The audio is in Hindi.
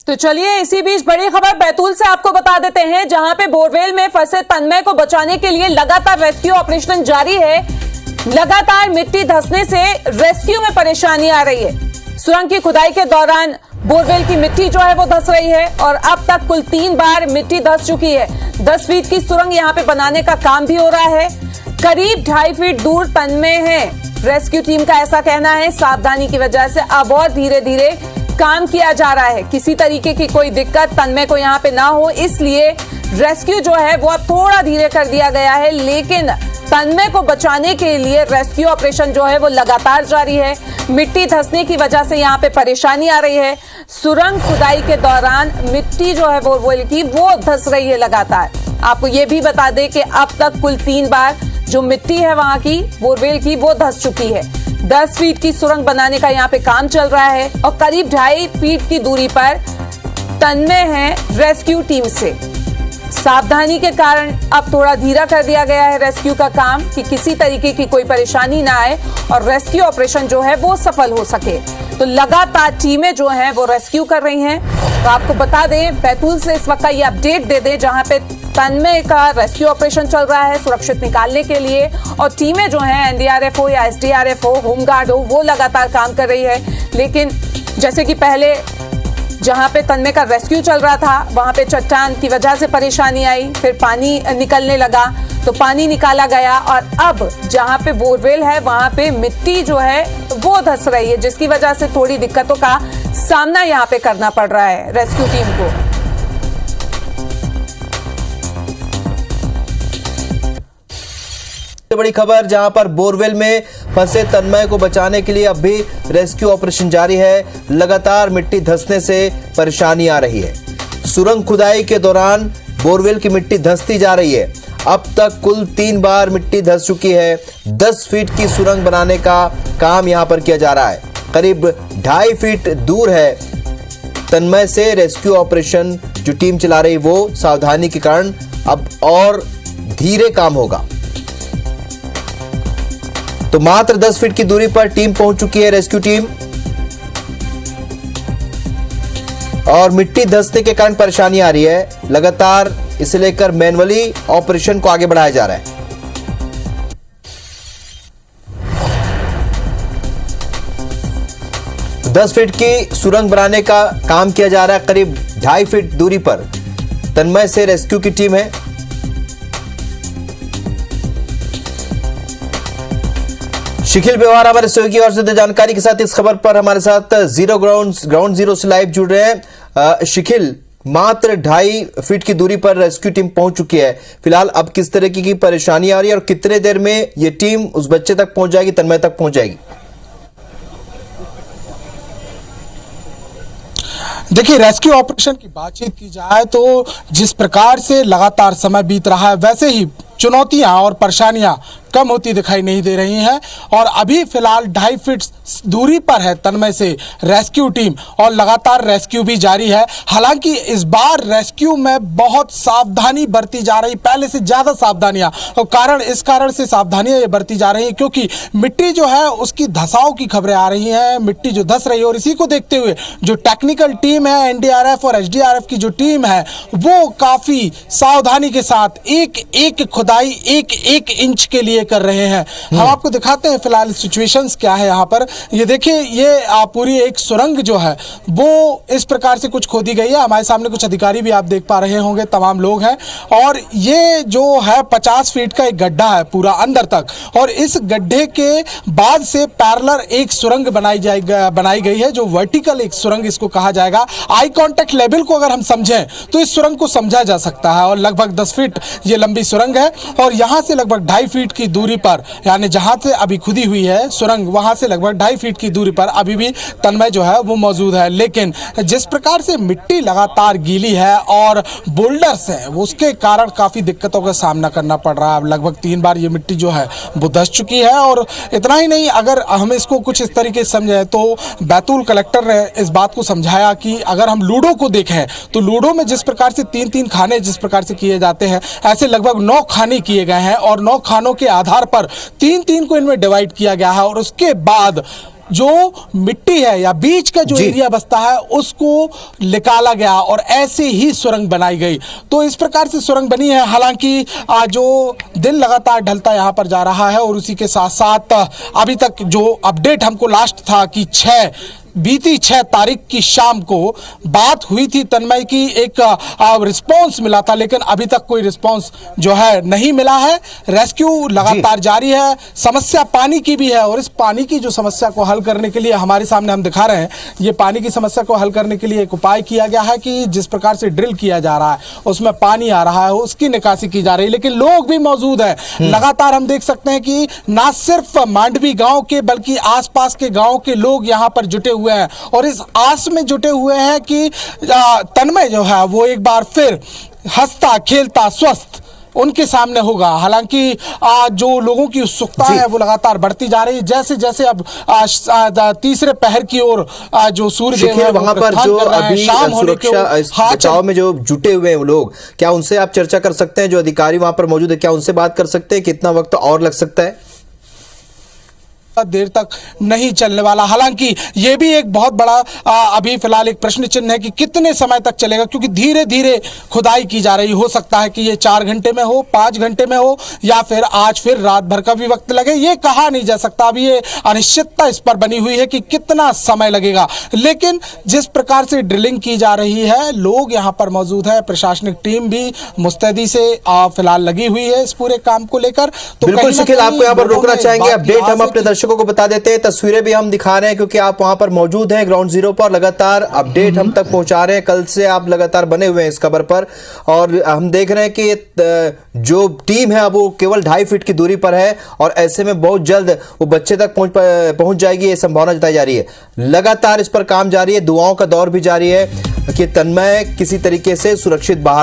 तो चलिए इसी बीच बड़ी खबर बैतूल से आपको बता देते हैं, जहां पे बोरवेल में फंसे तन्मय को बचाने के लिए लगातार रेस्क्यू ऑपरेशन जारी है। लगातार मिट्टी धंसने से रेस्क्यू में परेशानी आ रही है। सुरंग की खुदाई के दौरान बोरवेल की मिट्टी जो है वो धंस रही है और अब तक कुल 3 बार मिट्टी धंस चुकी है। 10 फीट की सुरंग यहां पे बनाने का काम भी हो रहा है। करीब 2.5 फीट दूर तन्मय है। रेस्क्यू टीम का ऐसा कहना है, सावधानी की वजह से अब और धीरे धीरे काम किया जा रहा है। किसी तरीके की कोई दिक्कत तन्मय को यहाँ पे ना हो, इसलिए रेस्क्यू जो है वो अब थोड़ा धीरे कर दिया गया है। लेकिन तन्मय को बचाने के लिए रेस्क्यू ऑपरेशन जो है वो लगातार जारी है। मिट्टी धंसने की वजह से यहाँ पे परेशानी आ रही है। सुरंग खुदाई के दौरान मिट्टी जो है बोरवेल की वो धंस रही है लगातार। आपको ये भी बता दें कि अब तक कुल 3 बार जो मिट्टी है वहां की बोरवेल की वो धंस चुकी है। 10 फीट की सुरंग बनाने का यहाँ पे काम चल रहा है और करीब 2.5 फीट की दूरी पर तन्मय है रेस्क्यू टीम से। सावधानी के कारण अब थोड़ा धीरा कर दिया गया है रेस्क्यू का काम कि किसी तरीके की कोई परेशानी ना आए और रेस्क्यू ऑपरेशन जो है वो सफल हो सके। तो लगातार टीमें जो हैं वो रेस्क्यू कर रही हैं। तो आपको बता दें, बैतूल से इस वक्त का ये अपडेट दे दें, जहां पे तन्मय का रेस्क्यू ऑपरेशन चल रहा है सुरक्षित निकालने के लिए। और टीमें जो हैं एनडीआरएफ हो या एसडीआरएफ हो, होमगार्ड हो, वो लगातार काम कर रही है। लेकिन जैसे कि पहले जहां पे तन्मय का रेस्क्यू चल रहा था वहां पे चट्टान की वजह से परेशानी आई, फिर पानी निकलने लगा तो पानी निकाला गया और अब जहां पे बोरवेल है वहां पे मिट्टी जो है वो धंस रही है, जिसकी वजह से थोड़ी दिक्कतों का सामना यहां पे करना पड़ रहा है रेस्क्यू टीम को। बड़ी खबर, जहां पर बोरवेल में फंसे तन्मय को बचाने के लिए अब भी रेस्क्यू ऑपरेशन जारी है। लगातार मिट्टी धंसने से परेशानी आ रही है। सुरंग खुदाई के दौरान बोरवेल की मिट्टी धंसती जा रही है। अब तक कुल 3 बार मिट्टी धंस चुकी है। 10 फीट की सुरंग बनाने का काम यहां पर किया जा रहा है। करीब 2.5 फीट दूर है तन्मय से। रेस्क्यू ऑपरेशन जो टीम चला रही वो सावधानी के कारण अब और धीरे काम होगा। तो मात्र 10 फीट की दूरी पर टीम पहुंच चुकी है रेस्क्यू टीम और मिट्टी धंसने के कारण परेशानी आ रही है। लगातार इसे लेकर मैन्युअली ऑपरेशन को आगे बढ़ाया जा रहा है। तो 10 फीट की सुरंग बनाने का काम किया जा रहा है। करीब 2.5 फीट दूरी पर तन्मय से रेस्क्यू की टीम है। शिखिल व्यवहार हमारे सहयोगी और ज्यादा जानकारी के साथ इस खबर पर हमारे साथ ग्राउंड जीरो से लाइव जुड़ रहे हैं। शिखिल, मात्र 2.5 फीट की दूरी पर रेस्क्यू टीम पहुंच चुकी है। फिलहाल अब किस तरह की परेशानी आ रही है और कितने देर में ये टीम उस बच्चे तक पहुंच जाएगी, तन्मय तक पहुंच जाएगी? देखिए, रेस्क्यू ऑपरेशन की बातचीत की जाए तो जिस प्रकार से लगातार समय बीत रहा है वैसे ही चुनौतियां और परेशानियां कम होती दिखाई नहीं दे रही हैं और अभी फिलहाल 2.5 फीट दूरी पर है तन्मय से रेस्क्यू टीम और लगातार रेस्क्यू भी जारी है। हालांकि इस बार रेस्क्यू में बहुत सावधानी बरती जा रही, पहले से ज़्यादा सावधानियां, और इस कारण से सावधानियां ये बरती जा रही है क्योंकि मिट्टी जो है उसकी धसाव की खबरें आ रही हैं, मिट्टी जो धस रही है। और इसी को देखते हुए जो टेक्निकल टीम है, एनडीआरएफ और एसडीआरएफ की जो टीम है, वो काफ़ी सावधानी के साथ एक खुदाई एक इंच के लिए कर रहे हैं। हम आपको दिखाते हैं फिलहाल सिचुएशंस क्या है यहाँ पर। ये देखिए, ये पूरी एक सुरंग जो है वो इस प्रकार से कुछ खोदी गई है। हमारे सामने कुछ अधिकारी भी आप देख पा रहे होंगे, तमाम लोग हैं। और ये जो है 50 फीट का एक गड्ढा है पूरा अंदर तक, और इस गड्ढे के बाद से पैरेलल एक सुरंग बनाई गई है जो वर्टिकल एक सुरंग इसको कहा जाएगा। आई कांटेक्ट लेवल को अगर हम समझें तो इस सुरंग को समझा जा सकता है और लगभग 10 फीट ये लंबी सुरंग है और यहाँ से लगभग 2.5 फीट की दूरी पर, यानी जहां से अभी खुदी हुई है सुरंग वहां से लगभग 2.5 फीट की दूरी पर अभी भी तन्मय जो है वो मौजूद है। लेकिन जिस प्रकार से मिट्टी लगातार गीली है और बोल्डर्स है, उसके कारण काफ़ी दिक्कतों का सामना करना पड़ रहा है। लगभग 3 बार ये मिट्टी जो है वो धस चुकी है। और इतना ही नहीं, अगर हम इसको कुछ इस तरीके से समझें तो बैतूल कलेक्टर ने इस बात को समझाया कि अगर हम लूडो को देखें तो लूडो में जिस प्रकार से 3-3 खाने जिस प्रकार से किए जाते हैं, ऐसे लगभग 9 खाने किए गए हैं और 9 खानों के आधार पर 3-3 को इनमें डिवाइड किया गया है और उसके बाद जो मिट्टी है या बीच का जो जी। एरिया बसता है उसको निकाला गया और ऐसे ही सुरंग बनाई गई। तो इस प्रकार से सुरंग बनी है। हालांकि जो दिन लगातार ढलता यहाँ पर जा रहा है और उसी के साथ साथ अभी तक जो अपडेट हमको लास्ट था कि बीती 6 तारीख की शाम को बात हुई थी तन्मय की, एक रिस्पांस मिला था, लेकिन अभी तक कोई रिस्पांस जो है नहीं मिला है। रेस्क्यू लगातार जारी है। समस्या पानी की भी है और इस पानी की जो समस्या को हल करने के लिए हमारे सामने हम दिखा रहे हैं, ये पानी की समस्या को हल करने के लिए एक उपाय किया गया है कि जिस प्रकार से ड्रिल किया जा रहा है उसमें पानी आ रहा है, उसकी निकासी की जा रही है, लेकिन लोग भी मौजूद है। लगातार हम देख सकते हैं कि ना सिर्फ मांडवी गांव के बल्कि आसपास के गांव के लोग यहां पर जुटे हुए हैं और इस आस में जुटे हुए हैं कि तन्मय जो है वो एक बार फिर हंसता खेलता स्वस्थ उनके सामने होगा। हालांकि जो लोगों की उत्सुकता है वो लगातार बढ़ती जा रही है। जैसे जैसे अब तीसरे पहर की ओर जो सूर्य है वहां पर जो अभी सुरक्षा बचाव में जो जुटे हुए हैं लोग, क्या उनसे आप चर्चा कर सकते हैं? जो अधिकारी वहां पर मौजूद है, क्या उनसे बात कर सकते हैं? कितना वक्त और लग सकता है? देर तक नहीं चलने वाला। हालांकि यह भी एक बहुत बड़ा अभी फिलहाल एक प्रश्न चिन्ह है कि कितने समय तक चलेगा, क्योंकि धीरे धीरे खुदाई की जा रही। हो सकता है कि ये 4 घंटे में हो, 5 घंटे में हो, या फिर आज फिर रात भर का भी वक्त लगे, ये कहा नहीं जा सकता। अभी ये अनिश्चितता इस पर बनी हुई है कि कितना समय लगेगा। लेकिन जिस प्रकार से ड्रिलिंग की जा रही है, लोग यहाँ पर मौजूद है, प्रशासनिक टीम भी मुस्तैदी से फिलहाल लगी हुई है इस पूरे काम को लेकर। तो बिल्कुल शकील, आपको यहाँ पर रोकना चाहेंगे। अपडेट हम अपने दर्शकों को बता देते हैं, तस्वीरें भी हम दिखा रहे हैं क्योंकि आप वहां पर मौजूद हैं ग्राउंड जीरो पर, लगातार अपडेट हम तक पहुंचा रहे हैं। कल से आप लगातार बने हुए हैं इस खबर पर और हम देख रहे हैं कि जो टीम है वो केवल 2.5 फीट की दूरी पर है और ऐसे में बहुत जल्द वो बच्चे तक पहुंच जाएगी, ये संभावना जताई जा रही है। लगातार इस पर काम जारी है, दुआओं का दौर भी जारी है कि तन्मय किसी तरीके से सुरक्षित बाहर